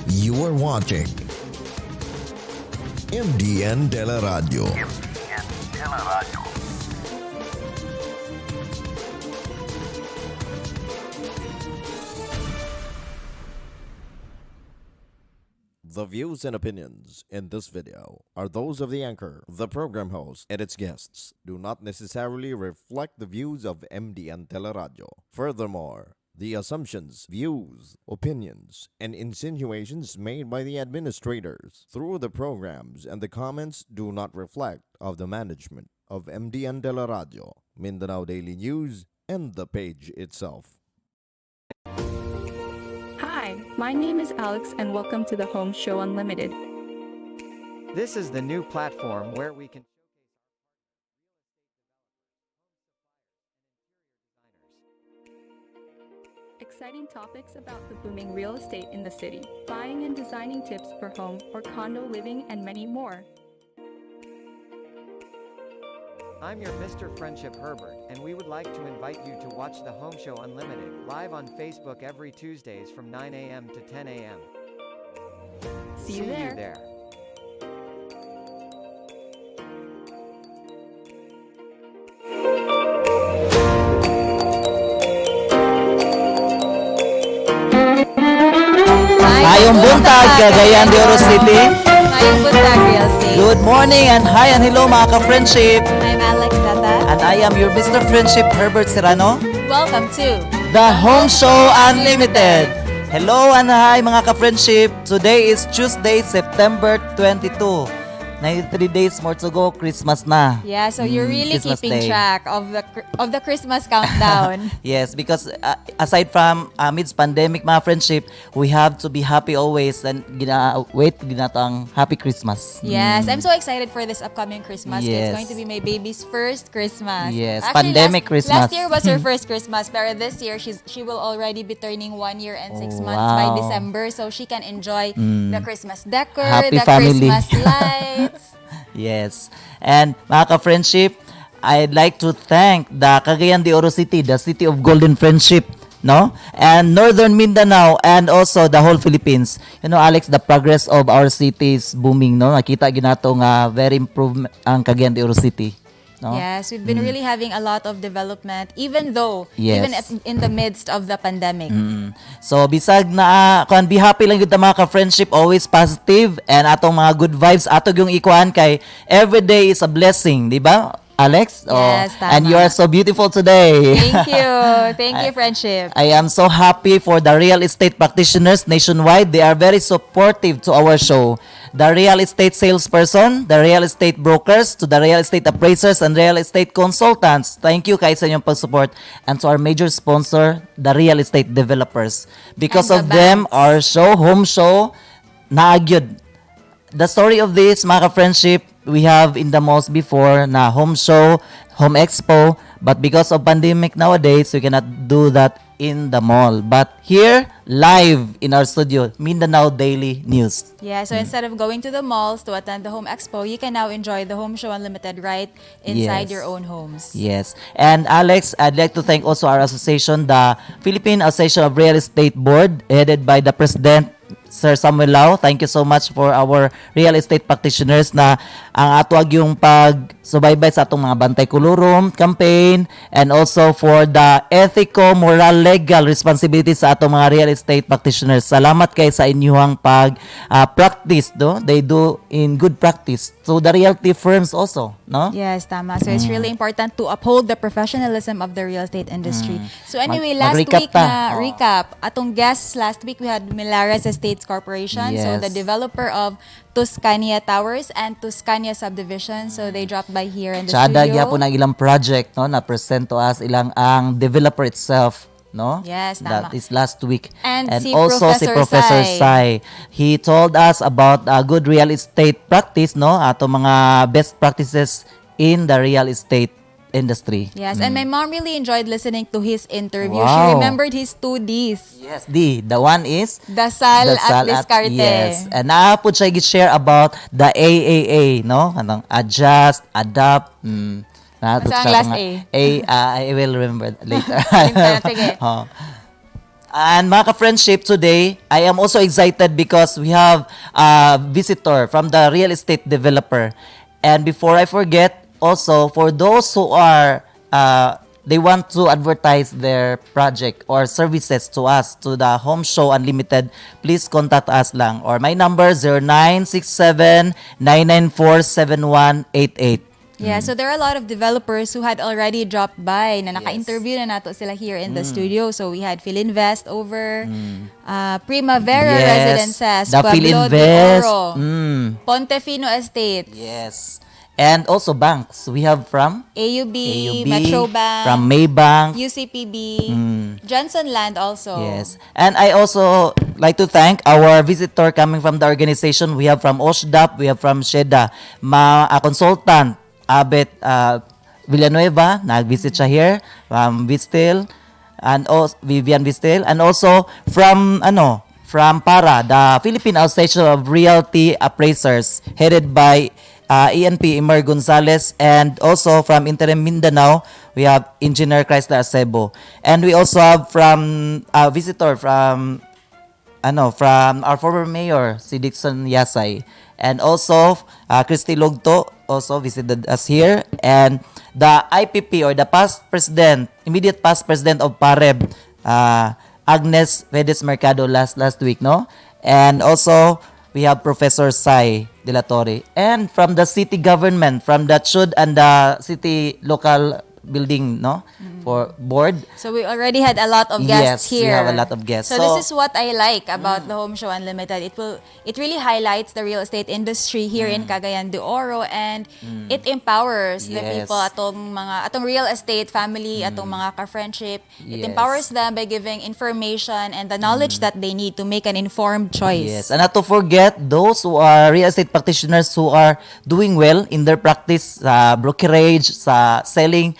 You are watching MDN Teleradio. The views and opinions in this video are those of the anchor, the program host, and its guests, do not necessarily reflect the views of MDN Teleradio. Furthermore, the assumptions, views, opinions, and insinuations made by the administrators through the programs and the comments do not reflect of the management of MDN Teleradio, Mindanao Daily News, and the page itself. Hi, my name is Alex and welcome to the Home Show Unlimited. This is the new platform where we can Exciting topics about the booming real estate in the city, buying and designing tips for home or condo living, and many more. I'm your Mr. Friendship Herbert, and we would like to invite you to watch the Home Show Unlimited live on Facebook every Tuesdays from 9 a.m. to 10 a.m. See you there. Mayong buntag, Cagayan de Oro City. Mayong buntag, Real Estate. Good morning and hi and hello mga ka-friendship. I'm Alex Zata. And I am your Mr. Friendship Herbert Serrano. Welcome to The Home Show Unlimited. Hello and hi mga ka-friendship. Today is Tuesday, September 22. 93 days more to go, Christmas na. Yeah, so you're really Christmas keeping Day. track of the Christmas countdown. Yes, because aside from amidst pandemic mga friendship, we have to be happy always and wait ginatang Happy Christmas. Yes, I'm so excited for this upcoming Christmas. Yes. It's going to be my baby's first Christmas. Yes, Actually, pandemic Christmas. Last year was her first Christmas, but this year she will already be turning 1 year and 6 months by wow. December, so she can enjoy the Christmas decor, Happy the family. Christmas lights. Yes. And mga ka-friendship, I'd like to thank the Cagayan de Oro City, the city of golden friendship, no? And Northern Mindanao and also the whole Philippines. You know, Alex, the progress of our city is booming, no? Nakita ginato nga very improved ang Cagayan de Oro City. No? Yes, we've been really having a lot of development even in the midst of the pandemic. So bisag na kuan be happy lang gyud ta mga ka-friendship, always positive and atong mga good vibes atog yung ikuan kay every day is a blessing, di ba? Alex? Yes, tama. And you are so beautiful today. Thank you. Thank you, friendship. I am so happy for the real estate practitioners nationwide. They are very supportive to our show. The real estate salesperson, the real estate brokers, to the real estate appraisers and real estate consultants. Thank you kay sa inyong pag-support. And to our major sponsor, the real estate developers. Because And of the them, banks. our show, home show, naagyod. The story of this, mga ka-friendship, we have in the malls before na home show, home expo, but because of pandemic nowadays, we cannot do that in the mall. But here, live in our studio, Mindanao Daily News. Yeah, so instead of going to the malls to attend the Home Expo, you can now enjoy the Home Show Unlimited right inside Yes. your own homes. Yes. And Alex, I'd like to thank also our association, the Philippine Association of Real Estate Board, headed by the President, Sir Samuel Lau. Thank you so much for our real estate practitioners na ang atuag yung pagsubaybay sa atong mga Bantay Kulurum campaign and also for the ethical, moral, legal responsibility sa atong mga real estate practitioners. Salamat kay sa inyong practice, do. They do in good practice. So the realty firms also, no? Yes, tama. So it's really important to uphold the professionalism of the real estate industry. So anyway, last mag-recap week ta. na recap. Atong guests last week we had Milares Estates Corporation, so Yes. the developer of Tuscania Towers and Tuscania Subdivision. So they dropped by here in the Tsada studio. gyapon ang ilang project, no, na present to us ilang ang developer itself, no? Yes, tama. That is last week. And si also si Professor Professor Sai. He told us about good real estate practice, no? Ato mga best practices in the real estate industry. Yes, and my mom really enjoyed listening to his interview. She Wow. remembered his 2 Ds. Yes, the one is Dasal at diskarte. yes. And naapod siya gi-share about the AAA, no? Anong adjust, adapt, Basta ang last A. I will remember later. Sige. Oh. And mga ka-friendship, today, I am also excited because we have a visitor from the real estate developer. And before I forget, also, for those who are, they want to advertise their project or services to us, to the Home Show Unlimited, please contact us lang. Or my number, 0967-994-7188. Yeah, so there are a lot of developers who had already dropped by na naka-interview na nato sila here in the studio. So we had Philinvest over, Primavera Residences, the Pueblo de Philinvest. Oro, Pontefino Estates, Yes. And also banks. We have from AUB, AUB, Metrobank, from Maybank. UCPB, Johnson Land also. Yes. And I also like to thank our visitor coming from the organization. We have from OSHDAP, we have from SHEDA, consultant, Abet Villanueva, nag-visit siya here, from Vistil, and also Vivian Vistil, and also from PARA, the Philippine Association of Realty Appraisers, headed by ENP Imer Gonzalez, and also from Interim Mindanao, we have Engineer Chrysler Acebo. And we also have from a visitor from our former mayor, si Dixon Yasay. And also, Christy Logto also visited us here. And the IPP, or the immediate past president of PAREB, Agnes Vedes Mercado last week, no? And also, we have Professor Sai De La Torre. And from the city government, from the CHUD and the city local building, no? For board. So we already had a lot of guests Yes, here. we have a lot of guests. So, So- this is what I like about the Home Show Unlimited. It really highlights the real estate industry here in Cagayan de Oro, and it empowers the Yes. people atong real estate family, atong mga ka-friendship. It Yes. empowers them by giving information and the knowledge that they need to make an informed choice. Yes, and not to forget those who are real estate practitioners who are doing well in their practice sa brokerage, sa selling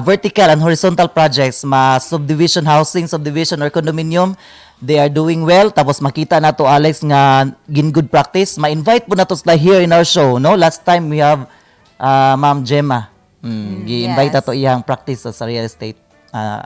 vertical and horizontal projects, subdivision housing, subdivision or condominium. They are doing well. Tapos makita na to Alex nga good practice. Ma-invite po na to sila here in our show. No, last time we have Ma'am Gemma. Gi-invite yes. na to iyang practice sa real estate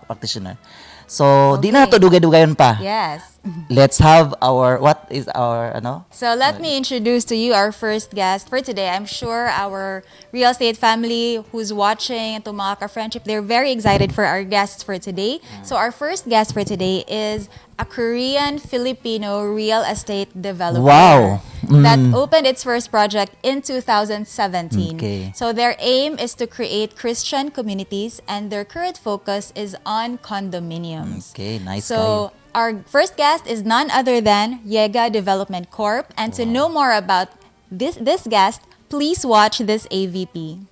practitioner. So, di na Okay. to dugay-dugayon pa. Yes. Let's have what is our, So let me introduce to you our first guest for today. I'm sure our real estate family who's watching itong mga ka-friendship, they're very excited for our guests for today. So our first guest for today is a Korean-Filipino real estate developer Wow. that opened its first project in 2017. Okay. So their aim is to create Christian communities, and their current focus is on condominiums. Okay, nice So our first guest is none other than Yega Development Corp. And to know more about this guest, please watch this AVP.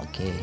Okay.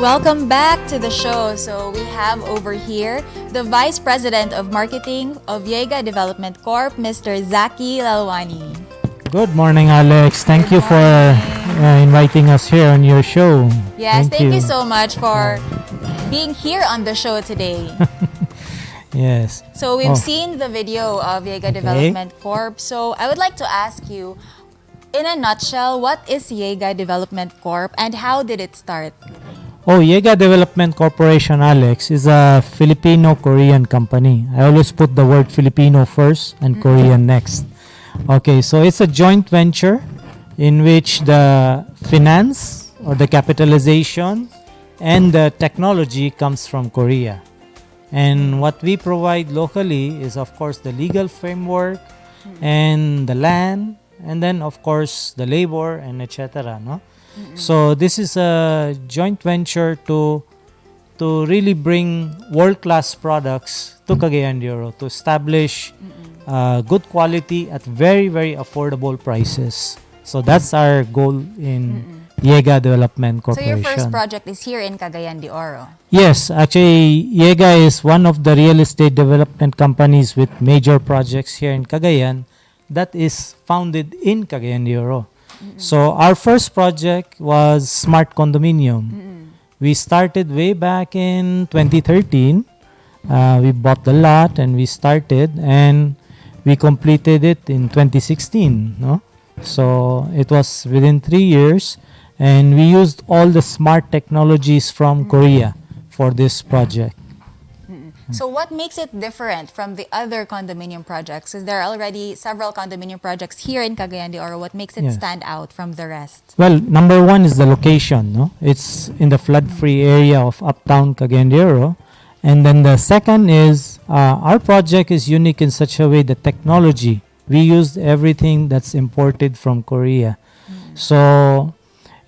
welcome back to the show. So we have over here the Vice President of Marketing of Yega Development Corp, Mr. Zaki Lalwani. Good morning, Alex. Thank you for inviting us here on your show. Yes, thank you so much for being here on the show today. Yes. So we've seen the video of Yega Development Corp. So I would like to ask you, in a nutshell, what is Yega Development Corp and how did it start? Yega Development Corporation, Alex, is a Filipino-Korean company. I always put the word Filipino first and Korean next. Okay, so it's a joint venture in which the finance or the capitalization and the technology comes from Korea. And what we provide locally is, of course, the legal framework and the land, and then, of course, the labor and etc. No? So this is a joint venture to really bring world-class products to Cagayan de Oro, to establish good quality at very, very affordable prices. So that's our goal in Yega Development So Corporation. your first project is here in Cagayan de Oro. Yes, actually, Yega is one of the real estate development companies with major projects here in Cagayan that is founded in Cagayan de Oro. So our first project was Smart Condominium. We started way back in 2013. We bought the lot and we started, and we completed it in 2016. No? So it was within 3 years, and we used all the smart technologies from Korea for this project. So what makes it different from the other condominium projects? Because there are already several condominium projects here in Cagayan de Oro. What makes it Yes. stand out from the rest? Well, number one is the location. No, it's in the flood-free area of uptown Cagayan de Oro. And then the second is our project is unique in such a way, the technology. We used everything that's imported from Korea. So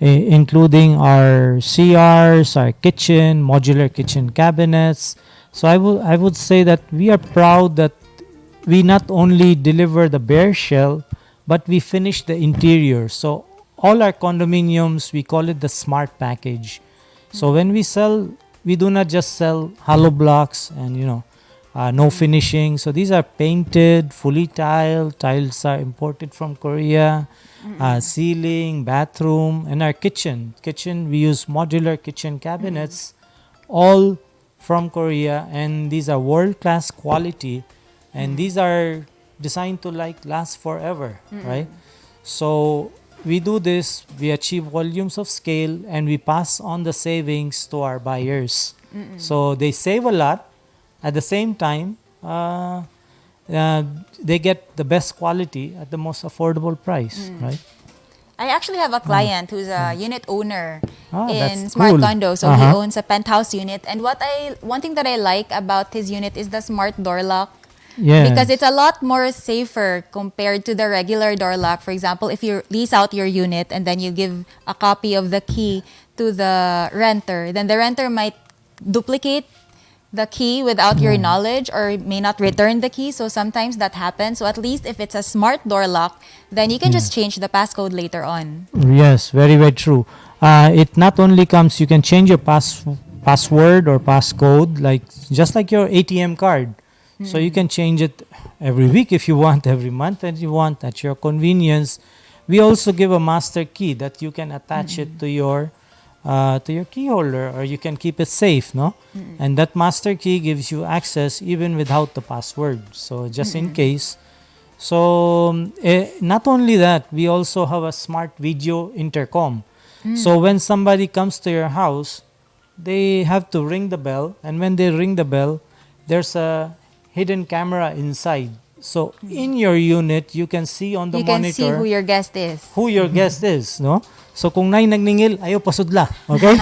including our CRs, our kitchen, modular kitchen cabinets. So I would say that we are proud that we not only deliver the bare shell, but we finish the interior. So all our condominiums, we call it the smart package. So when we sell, we do not just sell hollow blocks and no finishing. So these are painted, fully tiled. Tiles are imported from Korea. Ceiling, bathroom, and our kitchen. We use modular kitchen cabinets, all from Korea, and these are world-class quality, and these are designed to last forever, right? So we do this, we achieve volumes of scale, and we pass on the savings to our buyers. So they save a lot. At the same time, they get the best quality at the most affordable price, right? I actually have a client who's a unit owner in that's Smart cool. Condo. So he owns a penthouse unit. And one thing that I like about his unit is the smart door lock. Yes. Because it's a lot more safer compared to the regular door lock. For example, if you lease out your unit and then you give a copy of the key to the renter, then the renter might duplicate the key without your knowledge or may not return the key. So sometimes that happens. So at least if it's a smart door lock, then you can just change the passcode later on. Yes, very, very true. It not only comes, you can change your password or passcode, just like your ATM card. So you can change it every week if you want, every month if you want, at your convenience. We also give a master key that you can attach it to your key holder, or you can keep it safe, no? And that master key gives you access even without the password. So just in case. So not only that, we also have a smart video intercom. So when somebody comes to your house, they have to ring the bell, and when they ring the bell, there's a hidden camera inside. So in your unit, you can see on the You monitor can see who your guest is. who your guest is, no? So kung nay nagningil, ayaw pasudla, okay?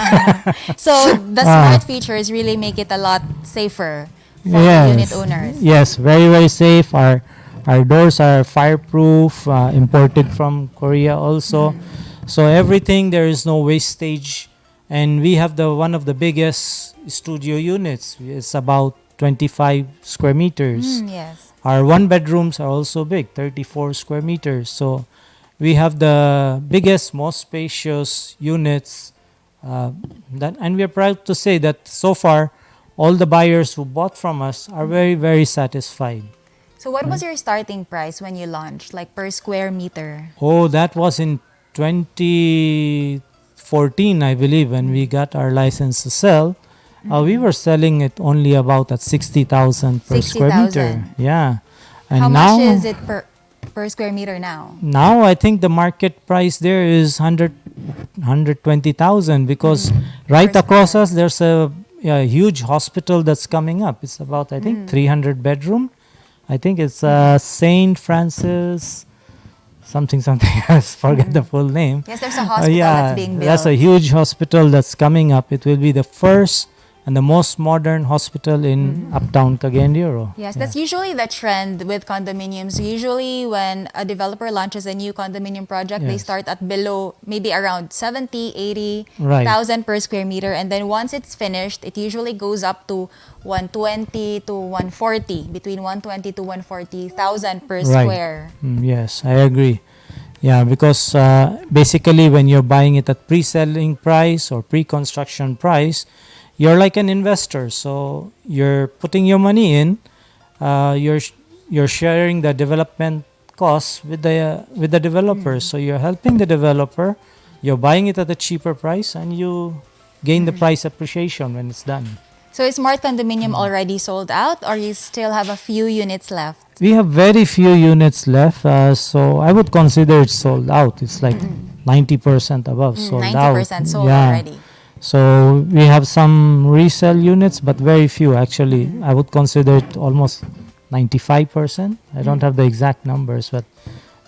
So the smart features really make it a lot safer for the unit owners. Yes, very, very safe. Our doors are fireproof, imported from Korea also. So everything, there is no wastage. And we have one of the biggest studio units. It's about 25 square meters. Yes. Our one bedrooms are also big, 34 square meters. So we have the biggest, most spacious units And we are proud to say that so far, all the buyers who bought from us are very, very satisfied. So what was your starting price when you launched, like per square meter? Oh, that was in 2014, I believe, when we got our license to sell. We were selling it only about at 60,000 per square meter. 60,000. Yeah. And How now, much is it per square meter now? now I think the market price there is 120,000 because right Per across square. us there's a huge hospital that's coming up. It's about, I think, 300 bedroom. I think it's Saint Francis something else. Forget the full name. Yes, there's a hospital that's being built. That's a huge hospital that's coming up. It will be the first and the most modern hospital in uptown Cagayan de Oro. Yes, that's usually the trend with condominiums. Usually when a developer launches a new condominium project, they Yes. start at below maybe around 70, 80,000 Right. per square meter. And then once it's finished, it usually goes up to 120 to 140, between 120 to 140,000 per Right. square. Yes, I agree. Yeah, because basically when you're buying it at pre-selling price or pre-construction price, you're like an investor. So you're putting your money in, you're sharing the development costs with the developer. So you're helping the developer, you're buying it at a cheaper price, and you gain the price appreciation when it's done. So is Smart Condominium already sold out, or you still have a few units left? We have very few units left, so I would consider it sold out. It's like 90% above sold out. 90% sold Yeah. already. So we have some resale units, but very few actually. I would consider it almost 95%. I don't have the exact numbers, but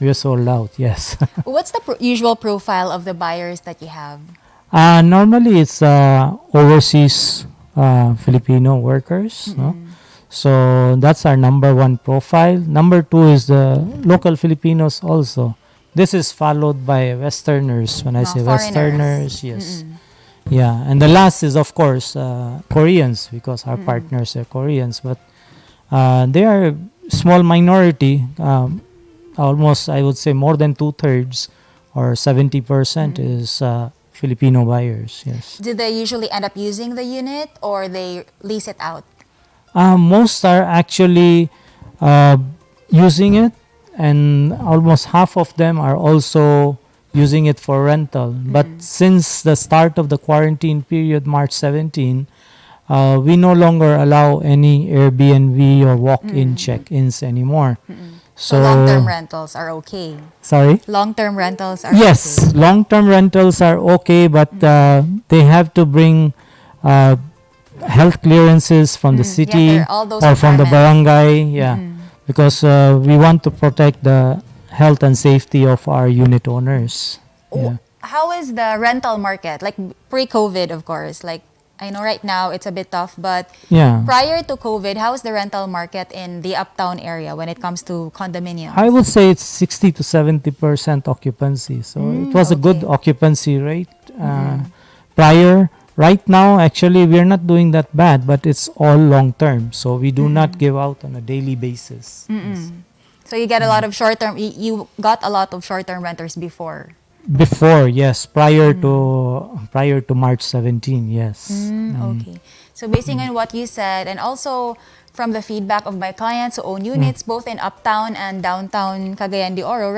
we are sold out. Yes. What's the usual profile of the buyers that you have? Normally it's overseas Filipino workers. No? So that's our number one profile. Number two is the local Filipinos also. This is followed by Westerners. When I say Foreigners. Westerners, yes. Yeah, and the last is of course Koreans because our partners are Koreans, but they are a small minority. Almost, I would say, more than 2/3 or 70% is Filipino buyers. Yes. Do they usually end up using the unit or they lease it out? Most are actually using it, and almost half of them are also using it for rental. But since the start of the quarantine period, March 17, we no longer allow any Airbnb or walk-in check-ins anymore. So long-term rentals are okay. Sorry? Long-term rentals are Yes, okay. long-term rentals are okay, but they have to bring health clearances from the city there are all those or from the requirements. barangay. Yeah, because we want to protect the health and safety of our unit owners. Yeah. How is the rental market? Like pre-COVID, of course. Like I know right now it's a bit tough, but Yeah. prior to COVID, how is the rental market in the uptown area when it comes to condominiums? I would say it's 60 to 70% occupancy. So it was a good okay. occupancy rate prior. Right now, actually, we're not doing that bad, but it's all long term. So we do not give out on a daily basis. Yes. So you get a lot of short-term. You got a lot of short-term renters before. Before, yes, prior to March 17, yes. Okay. So basing on what you said, and also from the feedback of my clients who own units both in uptown and downtown Cagayan de Oro,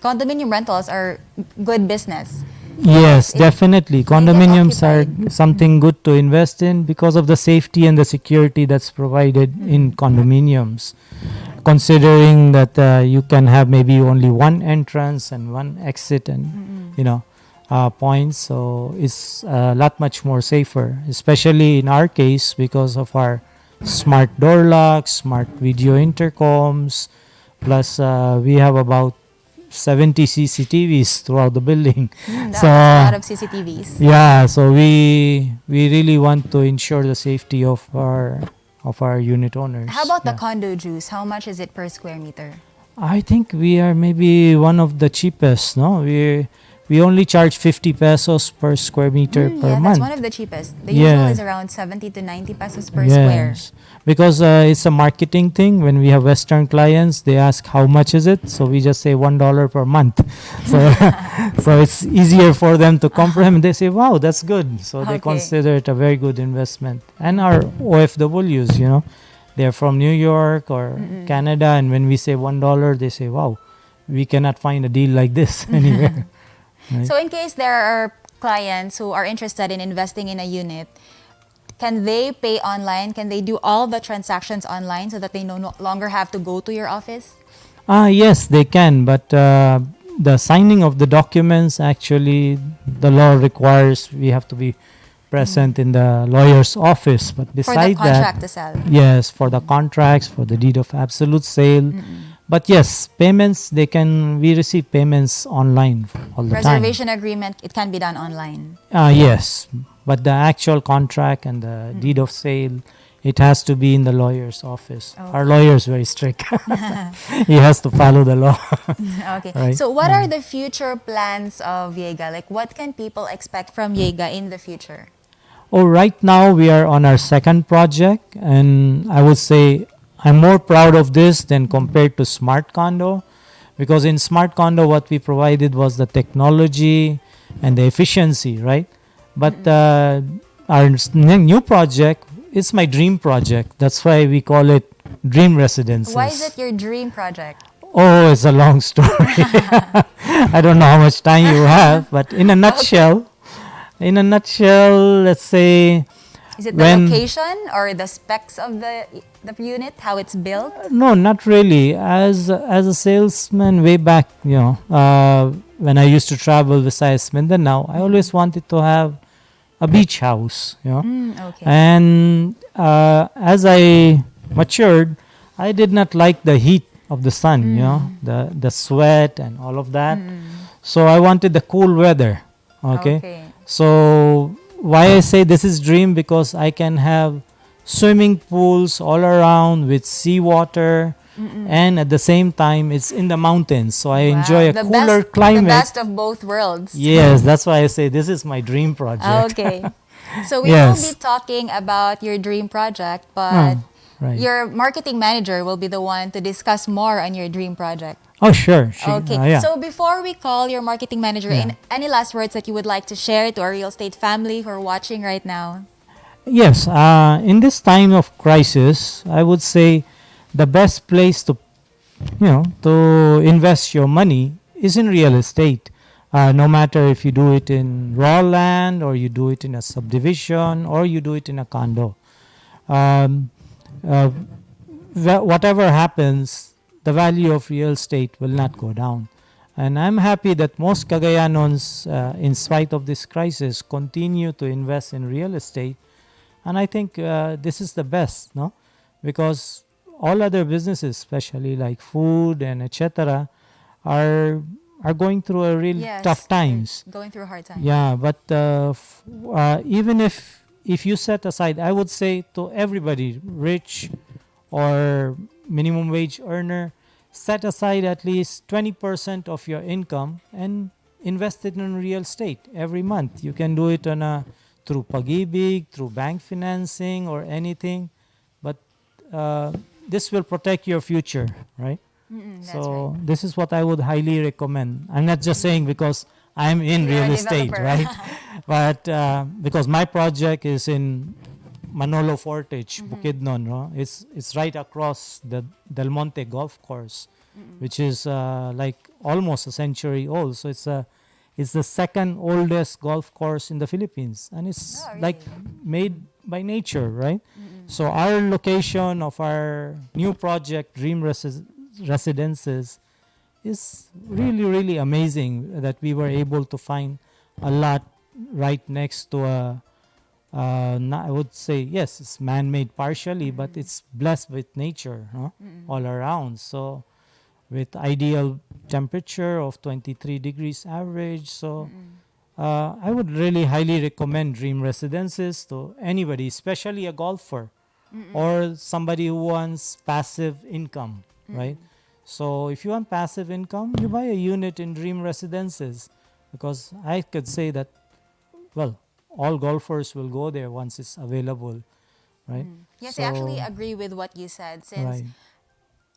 condominium rentals are good business. Yes, It- definitely. you get Condominiums are occupied. something good to invest in because of the safety and the security that's provided in condominiums. Considering that you can have maybe only one entrance and one exit and points, so it's a lot much more safer, especially in our case because of our smart door locks, smart video intercoms, plus we have about 70 CCTVs throughout the building. That's So a lot of CCTVs. yeah, so we really want to ensure the safety of our unit owners. How about the Yeah. condo juice? How much is it per square meter? I think we are maybe one of the cheapest. No, we only charge 50 pesos per square meter per Yeah, month. that's one of the cheapest. The usual Yeah. is around 70 to 90 pesos per square. Yes, because it's a marketing thing. When we have Western clients, they ask how much is it, so we just say $1 per month. So, so it's easier for them to comprehend. They say, "Wow, that's good." So they Okay. consider it a very good investment. And our OFWs, they're from New York or Canada, and when we say $1, they say, "Wow, we cannot find a deal like this anywhere." Right. So in case there are clients who are interested in investing in a unit, can they pay online? Can they do all the transactions online so that they no longer have to go to your office? Yes, they can, but the signing of the documents, actually, the law requires we have to be present in the lawyer's office. But For the beside contract that, to sell. yes, for the contracts, for the deed of absolute sale. But yes, payments, we receive payments online all the time. Reservation agreement, it can be done online. Yes, but the actual contract and the deed of sale, it has to be in the lawyer's office. Our lawyer is very strict. He has to follow the law. Okay. Right. So what are the future plans of Yega? Like what can people expect from Yega in the future? Oh, right now we are on our second project, and I would say I'm more proud of this than compared to Smart Condo, because in Smart Condo what we provided was the technology and the efficiency, right? But our new project is my dream project. That's why we call it Dream Residences. Why is it your dream project? Oh, it's a long story. I don't know how much time you have, but in a nutshell, let's say Is it the location or the specs of the unit, how it's built? no, not really. As a salesman way back, when I used to travel besides Mindanao, I always wanted to have a beach house, Okay. And as I matured, I did not like the heat of the sun, the sweat and all of that. So I wanted the cool weather. Okay. So why I say this is dream, because I can have swimming pools all around with seawater, and at the same time it's in the mountains, so I enjoy a The cooler best, climate. The best of both worlds. Yes, that's why I say this is my dream project. Okay. So we Yes. will be talking about your dream project, but Right. your marketing manager will be the one to discuss more on your dream project. Oh, sure. Okay. Yeah. So before we call your marketing manager, any last words that you would like to share to our real estate family who are watching right now? Yes, in this time of crisis, I would say the best place to invest your money is in real estate. No matter if you do it in raw land, or you do it in a subdivision, or you do it in a condo. Um, uh, Whatever happens, the value of real estate will not go down. And I'm happy that most Cagayanons, in spite of this crisis, continue to invest in real estate. And I think this is the best, no? Because all other businesses, especially like food and etc., are going through a real Yes, tough times. Going through a hard time. Yeah, but even if you set aside, I would say to everybody, rich or minimum wage earner, set aside at least 20% of your income and invest it in real estate every month. You can do it through Pag-ibig, through bank financing or anything, but this will protect your future, right? That's So this is what I would highly recommend. I'm not just saying because I'm in You're a real estate, developer. right? But because my project is in Manolo Fortich, Bukidnon, no? It's right across the Del Monte golf course, which is like almost a century old. So it's the second oldest golf course in the Philippines, and it's Oh, really? like made by nature, right? So our location of our new project, Dream Residences, is really, really amazing that we were able to find a lot right next to I would say, yes, it's man-made partially, but it's blessed with nature, no? All around. So with ideal temperature of 23 degrees average. So I would really highly recommend Dream Residences to anybody, especially a golfer or somebody who wants passive income, right? So if you want passive income, you buy a unit in Dream Residences. because I could say that, well, all golfers will go there once it's available, right? Yes, I actually agree with what you said, since Right.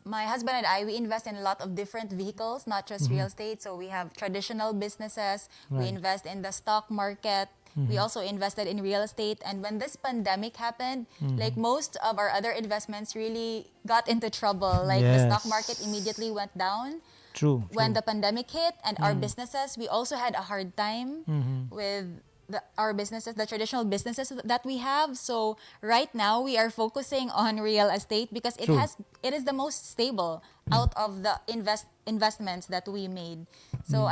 my husband and I, we invest in a lot of different vehicles, not just real estate. So we have traditional businesses, we Right. invest in the stock market, we also invested in real estate. And when this pandemic happened, like most of our other investments really got into trouble. Like the stock market Yes. immediately went down True. when True. the pandemic hit, and our businesses, we also had a hard time with our businesses, the traditional businesses that we have. So right now we are focusing on real estate because True. it is the most stable out of the investments that we made. So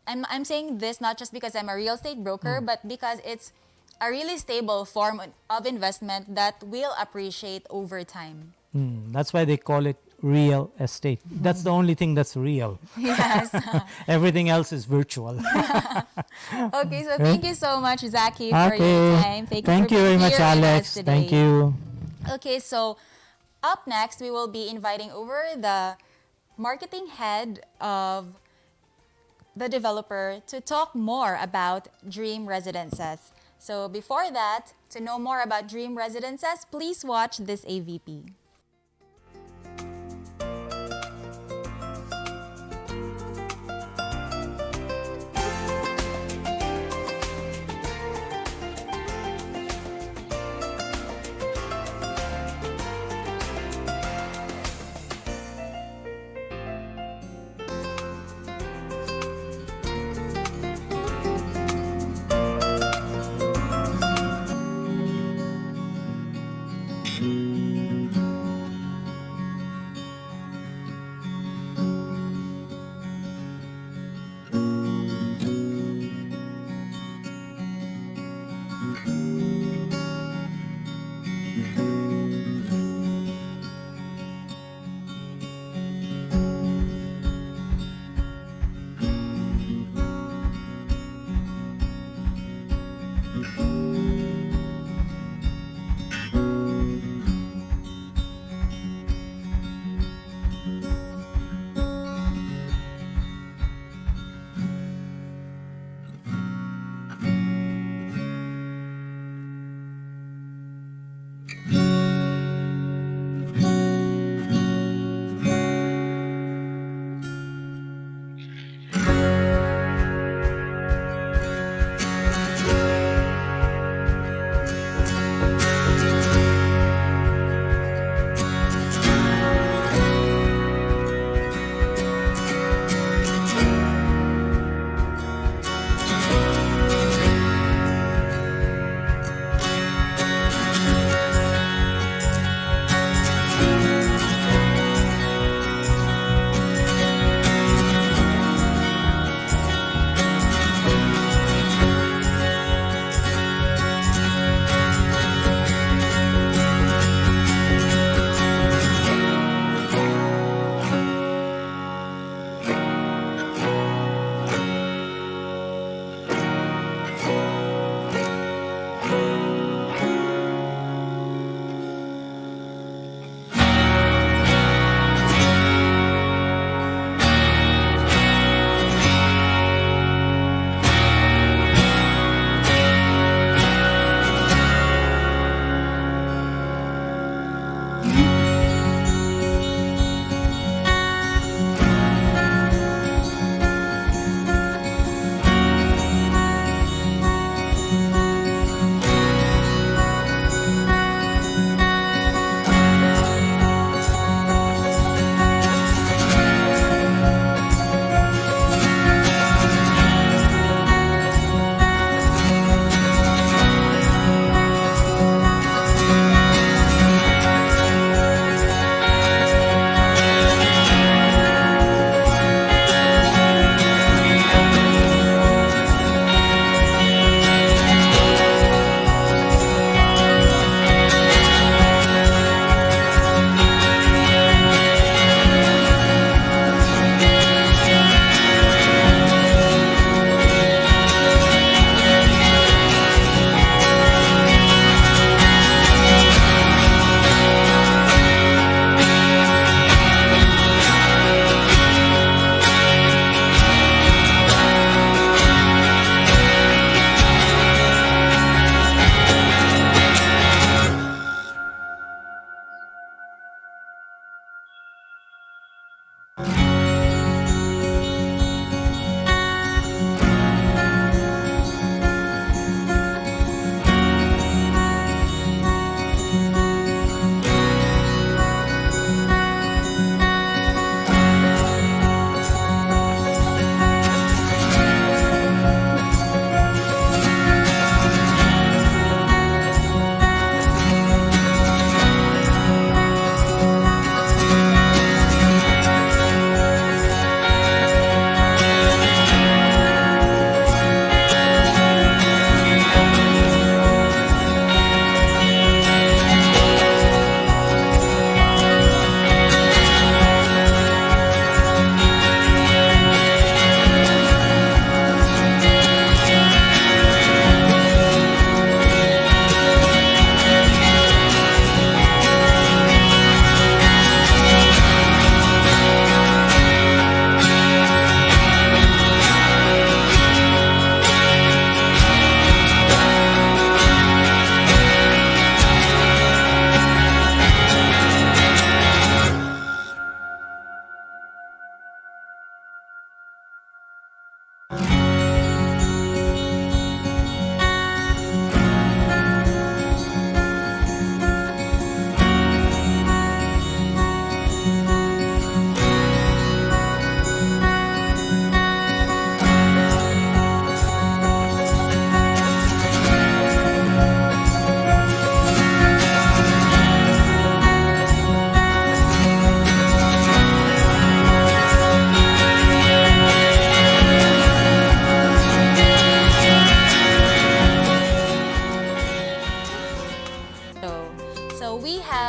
I'm saying this not just because I'm a real estate broker, but because it's a really stable form of investment that will appreciate over time. That's why they call it real estate. That's the only thing that's real. Yes. Everything else is virtual. Okay, so thank you so much, Zaki, for your time. Thank for you very being much, here with us Alex. today. Thank you. Okay, so up next, we will be inviting over the marketing head of the developer to talk more about Dream Residences. So before that, to know more about Dream Residences, please watch this AVP.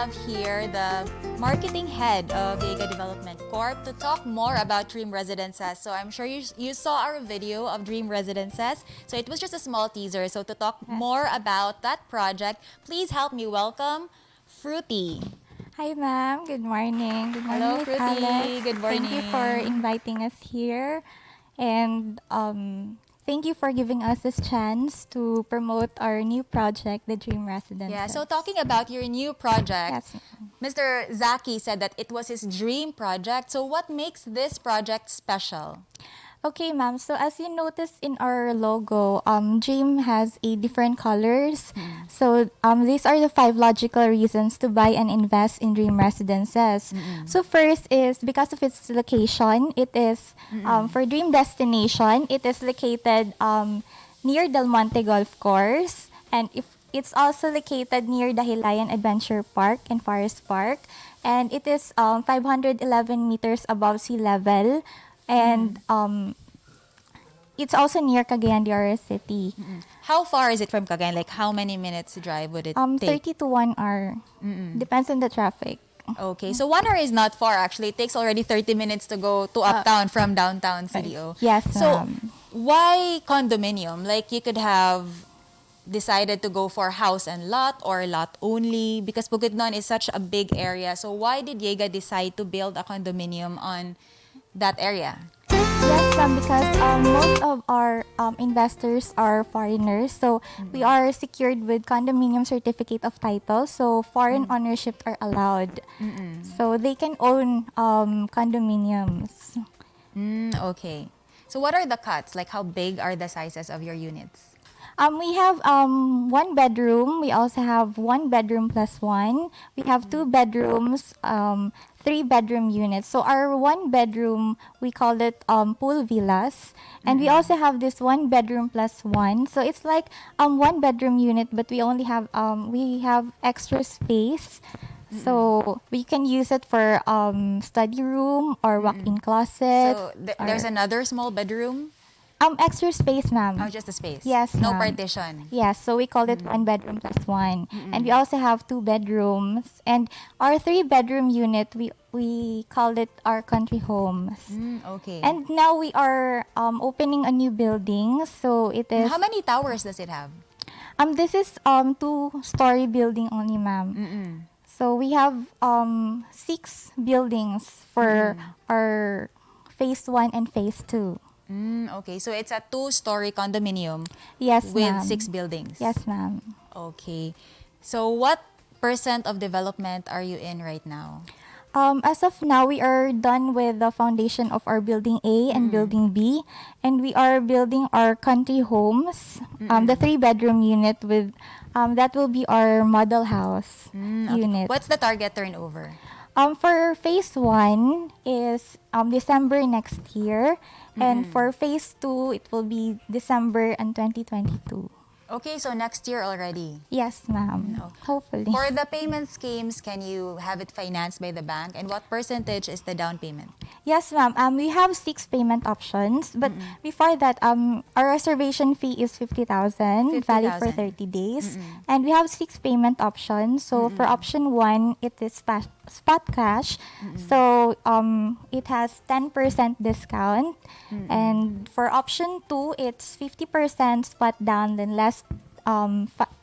have here the marketing head of Vega Development Corp to talk more about Dream Residences. So I'm sure you saw our video of Dream Residences. So it was just a small teaser. So to talk more about that project, please help me welcome Fruity. Hi, ma'am. Good morning. Good morning, Hello, Miss Fruity. Alex. Good Thank you for morning. inviting us here. And thank you for giving us this chance to promote our new project, the Dream Residences. Yeah, so talking about your new project, Yes, ma'am. Mr. Zaki said that it was his dream project. So what makes this project special? Okay, ma'am. So as you notice in our logo, Dream has a different colors. So these are the 5 logical reasons to buy and invest in Dream Residences. So first is because of its location. It is for Dream Destination. It is located near Del Monte Golf Course, and if it's also located near the Hilayan Adventure Park and Forest Park, and it is 511 meters above sea level. And it's also near Cagayan de Oro City. How far is it from Cagayan? Like how many minutes drive would it take? 30 to 1 hour. Depends on the traffic. Okay, so 1 hour is not far actually. It takes already 30 minutes to go to uptown from downtown CDO. Yes, So ma'am. why condominium? Like you could have decided to go for house and lot or lot only because Bukidnon is such a big area. So why did Yega decide to build a condominium on that area? Yes, ma'am, because most of our investors are foreigners. So we are secured with condominium certificate of title. So foreign ownership are allowed. So they can own condominiums. Okay. So what are the cuts? Like how big are the sizes of your units? We have 1 bedroom. We also have 1 bedroom plus 1. We have 2 bedrooms, 3 bedroom units. So our 1 bedroom, we call it pool villas. And we also have this 1 bedroom plus 1. So it's like 1 bedroom unit, but we have extra space. So we can use it for study room or walk-in closet. So there's another small bedroom? Extra space, ma'am. Oh, just a space? Yes, No ma'am. partition? Yes, so we call it 1 bedroom plus 1. And we also have 2 bedrooms. And our 3 bedroom unit, we called it our country homes. Okay. And now we are opening a new building. So it is how many towers does it have? this is 2-story building only, ma'am. So we have 6 buildings for our phase 1 and phase 2. Okay, so it's a 2-story condominium Yes, with ma'am. 6 buildings. Yes, ma'am. Okay. So what percent of development are you in right now? As of now, we are done with the foundation of our building A and building B, and we are building our country homes, the 3-bedroom unit with that will be our model house unit. What's the target turnover? For phase 1 is December next year, and for phase 2 it will be December in 2022. Okay, so next year already. Yes, ma'am. Hopefully. For the payment schemes, can you have it financed by the bank? And what percentage is the down payment? Yes, ma'am. We have 6 payment options, but before that, our reservation fee is 50,000, valid for 50,000. 30 days, and we have 6 payment options. So for option 1, it is spot cash. So it has 10% discount, and for option 2, it's 50% spot down, then less 5%,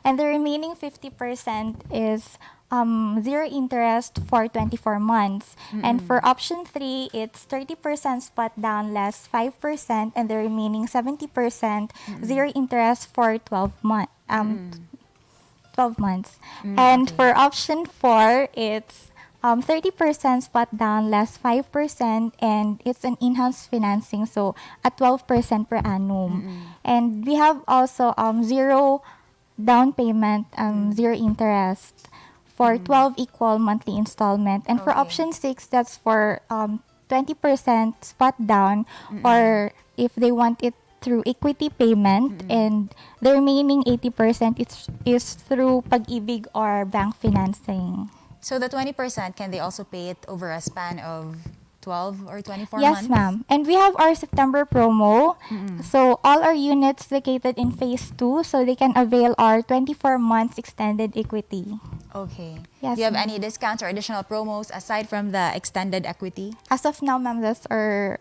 and the remaining 50% is 0 interest for 24 months. And for option 3, it's 30% spot down less 5%, and the remaining 70% 0 interest for 12 months. And for option 4, it's 30% spot down less 5%, and it's an in-house financing, so at 12% per annum. And we have also 0 down payment, 0 interest for 12 equal monthly installment. And for Okay. option 6, that's for 20% spot down, or if they want it through equity payment, and the remaining 80% is through Pag-ibig or bank financing. So the 20%, can they also pay it over a span of 12 or 24 Yes, months? ma'am. And we have our September promo. So all our units located in phase 2, so they can avail our 24 months extended equity. Okay. Yes, Do you have ma'am. any discounts or additional promos aside from the extended equity? As of now, ma'am, that's our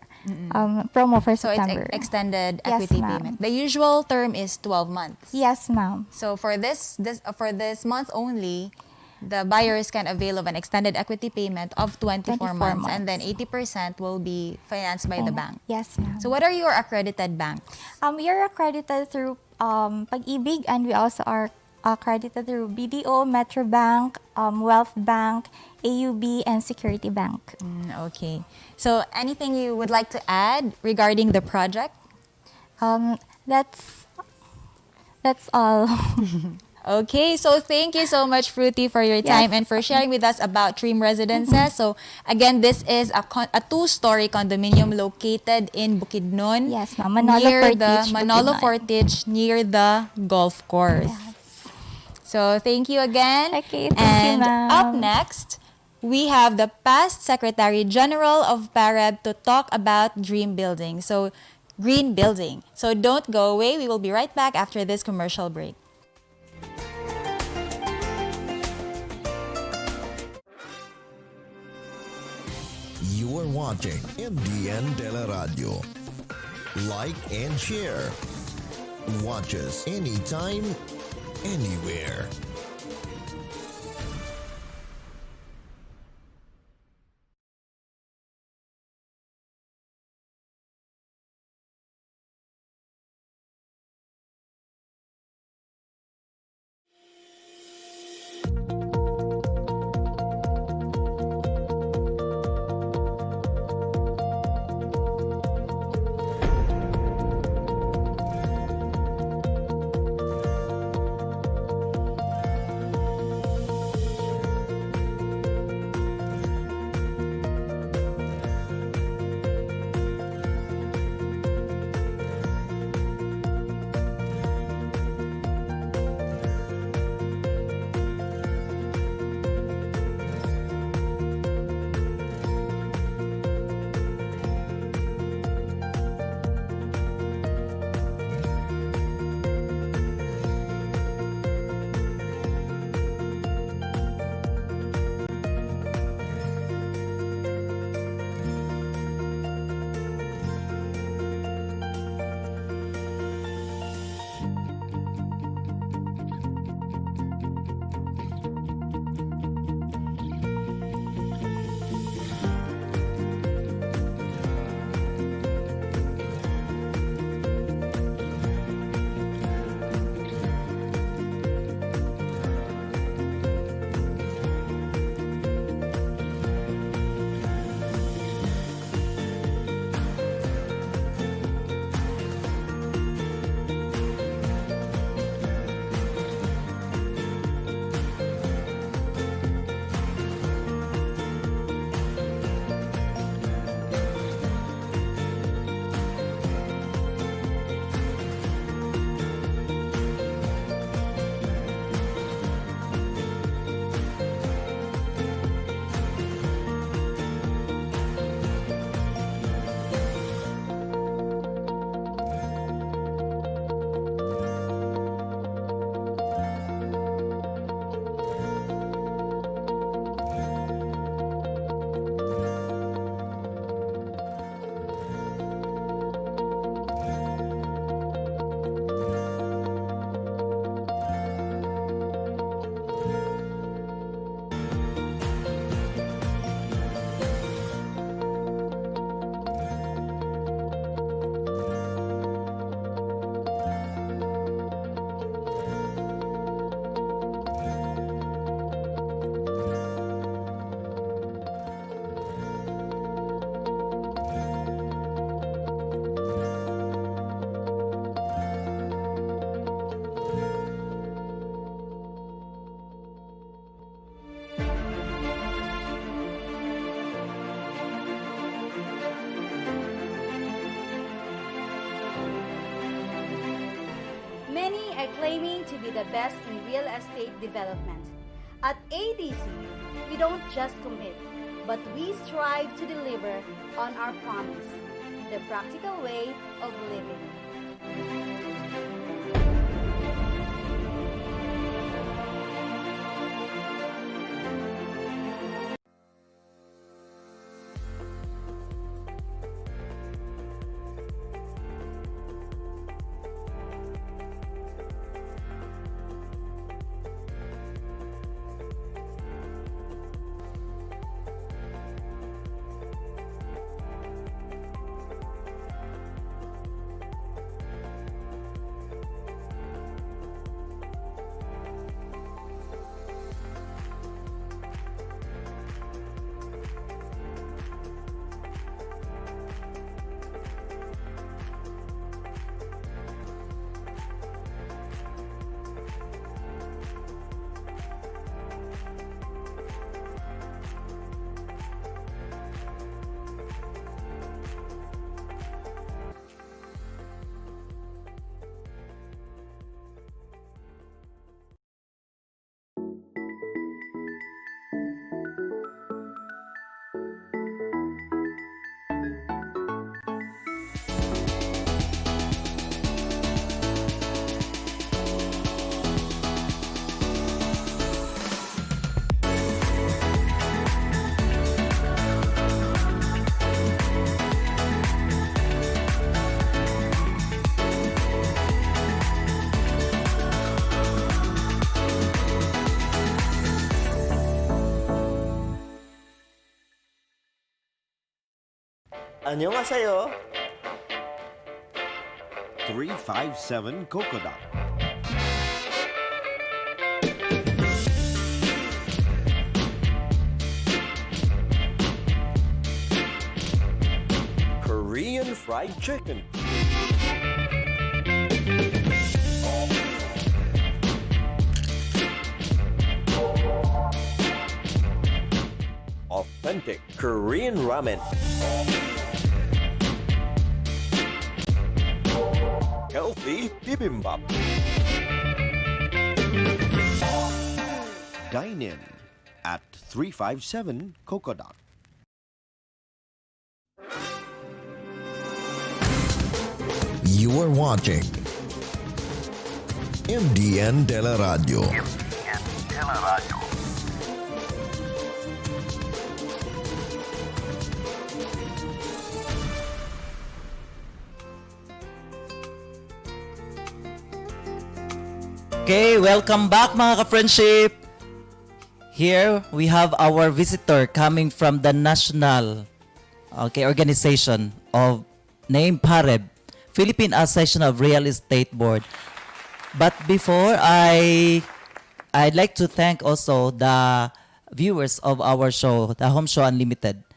promo for So it's September. extended Yes, equity ma'am. payment. The usual term is 12 months. Yes, ma'am. So for this month only, the buyers can avail of an extended equity payment of 24 24 months, and then months. 80% will be financed by the bank. Yes, ma'am. So what are your accredited banks? We are accredited through Pag-ibig, and we also are accredited through BDO, Metrobank, Wealth Bank, AUB, and Security Bank. Okay. So anything you would like to add regarding the project? That's all. Okay, so thank you so much, Fruity, for your time and for sharing with us about Dream Residences. So again, this is a two-story condominium located in Bukidnon. Yes, ma'am. Manolo near the Fortich, Manolo Bukidnon. Fortich, near the golf course. Yes. So thank you again. Okay, thank you, and ma'am. up next, we have the past Secretary General of PAREB to talk about Dream Building. So Green Building. So don't go away. We will be right back after this commercial break. You are watching MDN Teleradio. Like and share. Watch us anytime, anywhere. Many are claiming to be the best in real estate development. At ADC, we don't just commit, but we strive to deliver on our promise, the practical way of living. 안녕하세요. 357 Kokoda. Korean fried chicken. Authentic Korean ramen. Healthy bibimbap. Dine in at 357 Kokoda. You are watching MDN Teleradio. Okay, welcome back mga ka-friendship. Here we have our visitor coming from the national organization of named PAREB, Philippine Association of Real Estate Board. But before I'd like to thank also the viewers of our show, the Home Show Unlimited.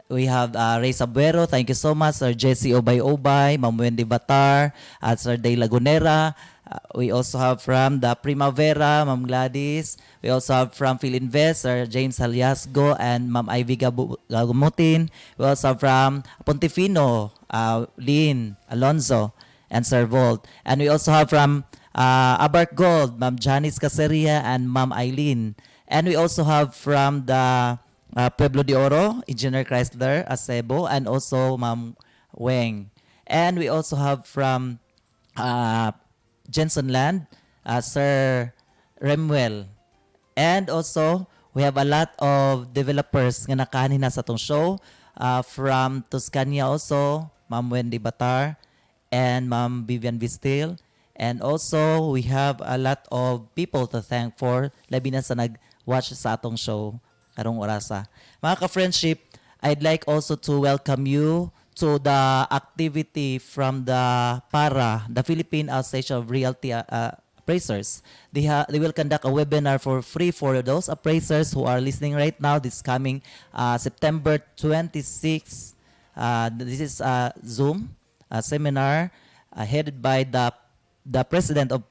We have Ray Sabuero, thank you so much. Sir Jesse Obay-Obay, Ma'am Wendy Batar, at Sir Day Lagunera. We also have from the Primavera, Ma'am Gladys. We also have from Philinvest, Sir James Haliasgo and Ma'am Ivy Gagumutin. We also have from Pontifino, Lynn Alonzo, and Sir Volt. And we also have from Abark Gold, Ma'am Janice Caceria and Ma'am Eileen. And we also have from the Pueblo de Oro, Engineer Chrysler, Acebo, and also Ma'am Weng. And we also have from Jensen Land, Sir Remuel. And also, we have a lot of developers nga nakahanin na sa tong show. From Tuscania also, Ma'am Wendy Batar and Ma'am Vivian Vistil. And also, we have a lot of people to thank for labi na sa nag-watch sa atong show karong orasa. Mga ka-friendship, I'd like also to welcome you to the activity from the the Philippine Association of Realty Appraisers. They will conduct a webinar for free for those appraisers who are listening right now. This coming September 26. This is a Zoom seminar headed by the president of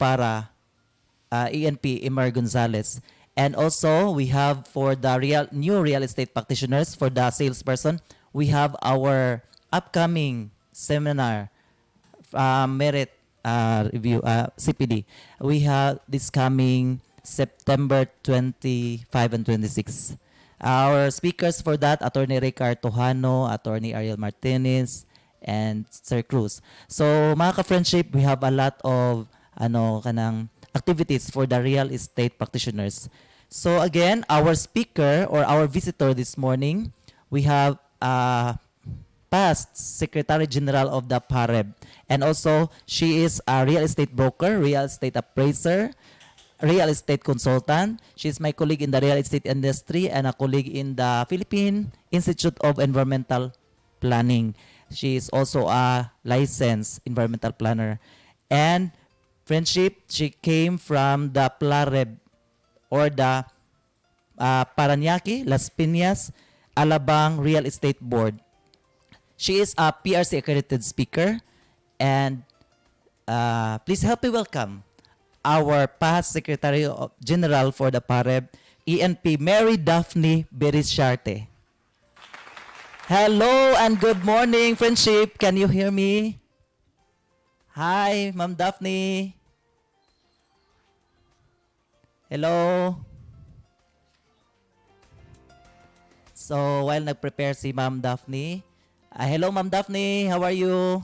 ENP, Emer Gonzalez. And also, we have for the new real estate practitioners, for the salesperson, we have our upcoming seminar, merit review, CPD. We have this coming September 25 and 26. Our speakers for that, Attorney Ricard Tojano, Attorney Ariel Martinez, and Sir Cruz. So mga ka-friendship, we have a lot of kanang activities for the real estate practitioners. So again, our speaker or our visitor this morning, we have past Secretary General of the PAREB. And also, she is a real estate broker, real estate appraiser, real estate consultant. She's my colleague in the real estate industry and a colleague in the Philippine Institute of Environmental Planning. She is also a licensed environmental planner. And friendship, she came from the PLAREB or the Paranaque, Las Piñas, Alabang Real Estate Board. She is a PRC accredited speaker, and please help me welcome our past Secretary General for the PAREB, ENP, Mary Daphne Berisharte. Hello and good morning, friendship. Can you hear me? Hi, Ma'am Daphne. Hello. So, while nag-prepare si Ma'am Daphne, hello, Ma'am Daphne. How are you?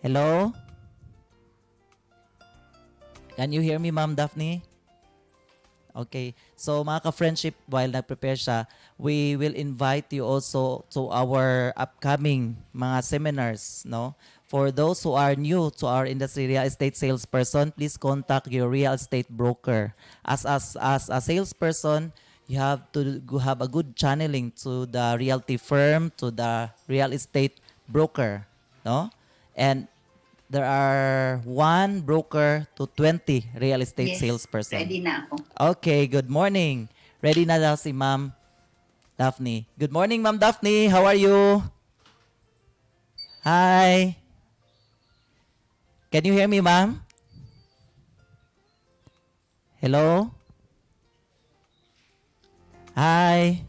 Hello? Can you hear me, Ma'am Daphne? Okay. So, mga ka-friendship, while nag-prepare siya, we will invite you also to our upcoming mga seminars, no? For those who are new to our industry, real estate salesperson, please contact your real estate broker. As a salesperson, you have to have a good channeling to the realty firm, to the real estate broker, no? And there are 1 broker to 20 real estate salesperson. Ready na ako. Okay, good morning. Ready na daw si Ma'am Daphne. Good morning, Ma'am Daphne. How are you? Hi. Can you hear me, Ma'am? Hello? Hi.